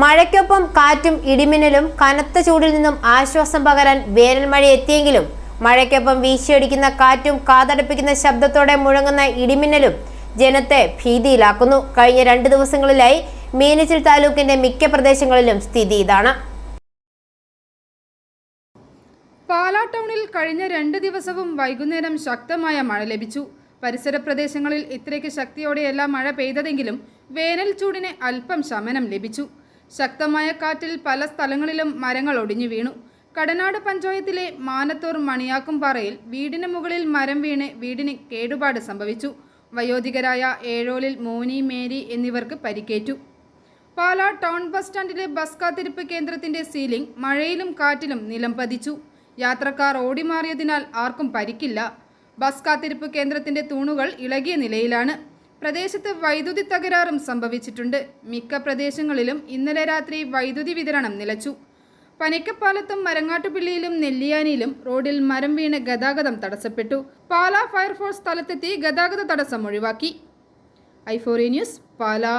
മഴയ്ക്കൊപ്പം കാറ്റും ഇടിമിന്നലും കനത്ത ചൂടിൽ നിന്നും ആശ്വാസം പകരാൻ വേനൽ മഴ എത്തിയെങ്കിലും മഴയ്ക്കൊപ്പം വീശിയടിക്കുന്ന കാറ്റും കാതടപ്പിക്കുന്ന ശബ്ദത്തോടെ മുഴങ്ങുന്ന ഇടിമിന്നലും ജനത്തെ ഭീതിയിലാക്കുന്നു. കഴിഞ്ഞ 2 ദിവസങ്ങളിലായി മീനച്ചിൽ താലൂക്കിന്റെ മിക്ക പ്രദേശങ്ങളിലും സ്ഥിതി ഇതാണ്. പാലാ ടൗണിൽ കഴിഞ്ഞ 2 ദിവസവും വൈകുന്നേരം ശക്തമായ മഴ ലഭിച്ചു. പരിസര പ്രദേശങ്ങളിൽ ഇത്രയ്ക്ക് ശക്തിയോടെയല്ല മഴ പെയ്തതെങ്കിലും വേനൽ ചൂടിന് അല്പം ശമനം ലഭിച്ചു. ശക്തമായ കാറ്റിൽ പല സ്ഥലങ്ങളിലും മരങ്ങൾ ഒടിഞ്ഞു വീണു. കടനാട് പഞ്ചായത്തിലെ മാനത്തൂർ മണിയാക്കുംപാറയിൽ വീടിന് മുകളിൽ മരം വീണ് വീടിന് കേടുപാട് സംഭവിച്ചു. വയോധികരായ ഏഴോലിൽ മോനി, മേരി എന്നിവർക്ക് പരിക്കേറ്റു. പാലാ ടൗൺ ബസ് സ്റ്റാൻഡിലെ ബസ് കാത്തിരിപ്പ് കേന്ദ്രത്തിന്റെ സീലിംഗ് മഴയിലും കാറ്റിലും നിലം പതിച്ചു. യാത്രക്കാർ ഓടിമാറിയതിനാൽ ആർക്കും പരിക്കില്ല. ബസ് കാത്തിരിപ്പ് കേന്ദ്രത്തിന്റെ തൂണുകൾ ഇളകിയ നിലയിലാണ്. പ്രദേശത്ത് വൈദ്യുതി തകരാറും സംഭവിച്ചിട്ടുണ്ട്. മിക്ക പ്രദേശങ്ങളിലും ഇന്നലെ രാത്രി വൈദ്യുതി വിതരണം നിലച്ചു. പനിക്കപ്പാലത്തും മരങ്ങാട്ടുപിള്ളിയിലും നെല്ലിയാനിയിലും റോഡിൽ മരം വീണ് ഗതാഗതം തടസ്സപ്പെട്ടു. പാലാ ഫയർഫോഴ്സ് സ്ഥലത്തെത്തി ഗതാഗത തടസ്സം ഒഴിവാക്കി. i4a news, Pala.